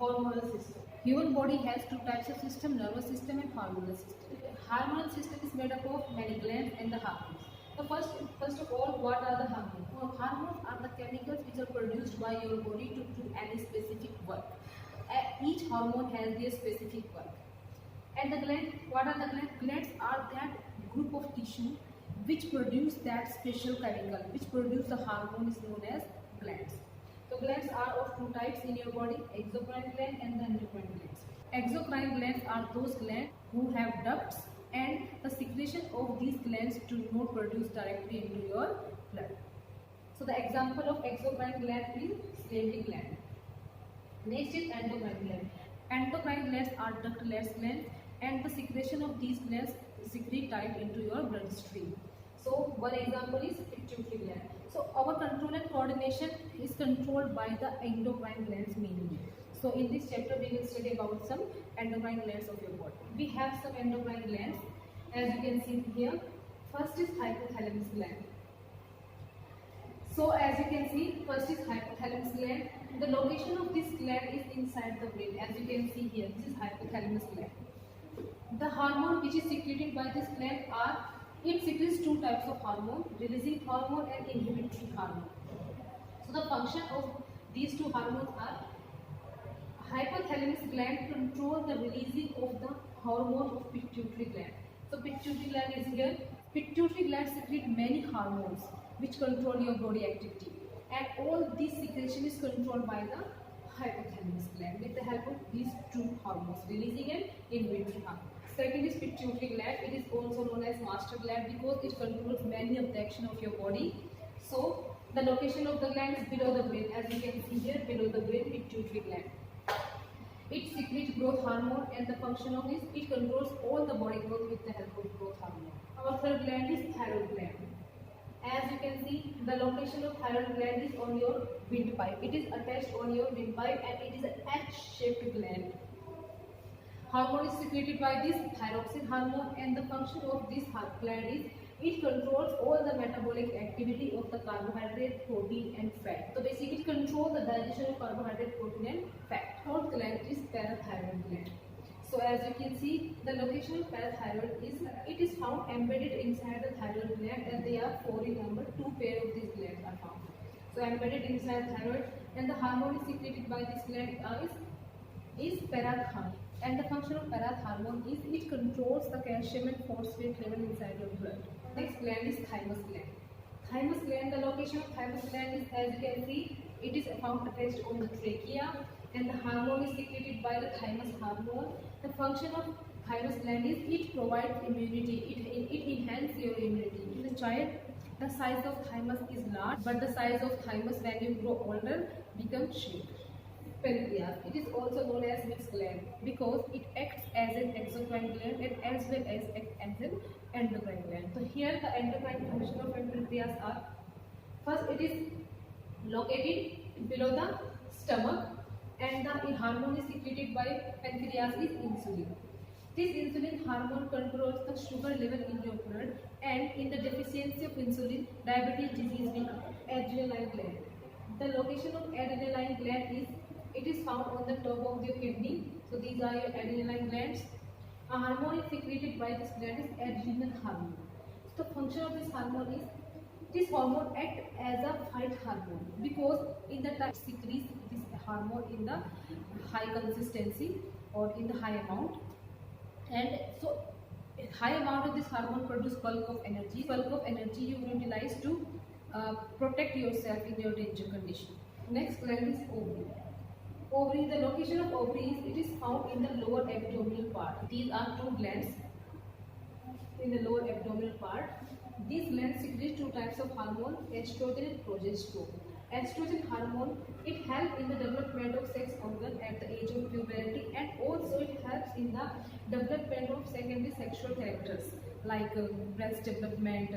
Hormonal system. Human body has two types of system: nervous system and hormonal system. Hormonal system is made up of many glands and the hormones. So first of all, what are the hormones? Well, hormones are the chemicals which are produced by your body to do any specific work. Each hormone has their specific work. And the gland, what are the glands? Glands are that group of tissue which produce that special chemical, which produce the hormone is known as glands. So glands are of two types in your body: exocrine gland and the endocrine glands. Exocrine glands are those glands who have ducts, and the secretion of these glands do not produce directly into your blood. So the example of exocrine gland is salivary gland. Next is endocrine gland. Endocrine glands are ductless glands, and the secretion of these glands secrete type into your bloodstream. So one example is pituitary gland. So our control and coordination is controlled by the endocrine glands mainly. So in this chapter we will study about some endocrine glands of your body. We have some endocrine glands, as you can see here. First is hypothalamus gland. So as you can see, first is hypothalamus gland. The location of this gland is inside the brain. As you can see here, this is hypothalamus gland. The hormone which is secreted by this gland are, it secretes two types of hormone: releasing hormone and inhibitory hormone. So the function of these two hormones are: hypothalamus gland control the releasing of the hormone of pituitary gland. So pituitary gland is here. Pituitary gland secrete many hormones which control your body activity, and all this secretion is controlled by the hypothalamus gland with the help of these two hormones, releasing and inhibitory hormone. Second is pituitary gland. It is also known as master gland because it controls many of the action of your body. So the location of the gland is below the brain. As you can see here, below the brain, pituitary gland. It secretes growth hormone, and the function of this, it controls all the body growth with the help of growth hormone. Our third gland is thyroid gland. As you can see, the location of thyroid gland is on your windpipe. It is attached on your windpipe, and it is an H-shaped gland. Hormone is secreted by this thyroxine hormone, and the function of this gland is it controls all the metabolic activity of the carbohydrate, protein and fat. So basically it controls the digestion of carbohydrate, protein and fat. Fourth gland is parathyroid gland. So as you can see, the location of parathyroid is, it is found embedded inside the thyroid gland, and they are 4 in number. 2 pair of these glands are found. So embedded inside thyroid, and the hormone is secreted by this gland is parathormone. And the function of parathormone is it controls the calcium and phosphate level inside your blood. Next gland is thymus gland. Thymus gland, the location of thymus gland is, as you can see, it is found attached on the trachea, and the hormone is secreted by the thymus hormone. The function of thymus gland is it provides immunity, it enhances your immunity. In the child, the size of thymus is large, but the size of thymus when you grow older becomes shrinked. Pancreas. It is also known as mixed gland because it acts as an exocrine gland and as well as an endocrine gland. So here the endocrine function of pancreas are: first, it is located below the stomach, and the hormone is secreted by pancreas is insulin. This insulin hormone controls the sugar level in your blood, and in the deficiency of insulin, diabetes disease will occur. Adrenaline gland. The location of adrenaline gland is, it is found on the top of your kidney. So these are your adrenaline glands. A hormone is secreted by this gland is adrenal hormone. So the function of this hormone is, this hormone acts as a fight hormone because in the time secretes this hormone in the high consistency or in the high amount, and so high amount of this hormone produce bulk of energy. Bulk of energy you utilize to protect yourself in your danger condition. Next gland is ovary. Ovary, the location of ovary is, it is found in the lower abdominal part. These are two glands in the lower abdominal part. These glands secrete two types of hormone: estrogen and progesterone. Estrogen hormone, it helps in the development of sex organ at the age of puberty, and also it helps in the development of secondary sexual characters like breast development,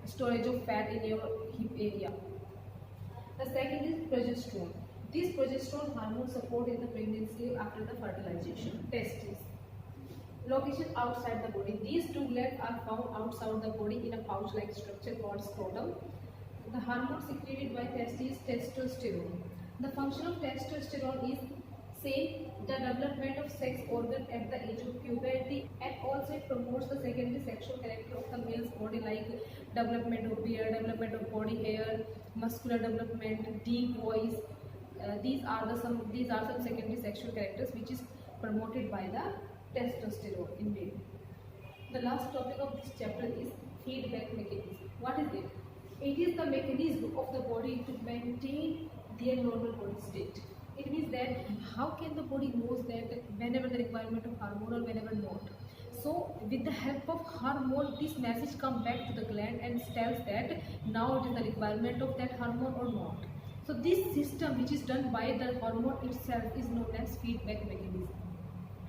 storage of fat in your hip area. The second is progesterone. This progesterone hormone support in the pregnancy after the fertilization. Testes. Location outside the body. These two glands are found outside the body in a pouch-like structure called scrotum. The hormone secreted by testes, testosterone. The function of testosterone is Same, the development of sex organ at the age of puberty, and also it promotes the secondary sexual character of the male's body, like development of beard, development of body hair, muscular development, deep voice. These are some secondary sexual characters which is promoted by the testosterone in male. The last topic of this chapter is feedback mechanism. What is it? It is the mechanism of the body to maintain their normal body state. It means that how can the body knows that whenever the requirement of hormone or whenever not. So with the help of hormone, this message come back to the gland and tells that now it is the requirement of that hormone or not. So this system which is done by the hormone itself is known as feedback mechanism.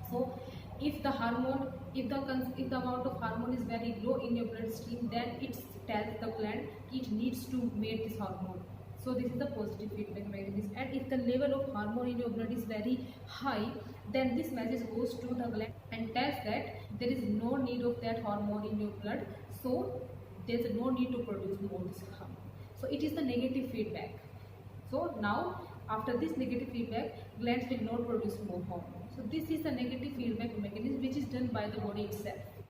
So if the amount of hormone is very low in your bloodstream, then it tells the gland it needs to make this hormone. So this is the positive feedback mechanism. And if the level of hormone in your blood is very high, then this message goes to the gland and tells that there is no need of that hormone in your blood, so there is no need to produce more this hormone. So it is the negative feedback. So now after this negative feedback, glands will not produce more hormone. So this is the negative feedback mechanism which is done by the body itself.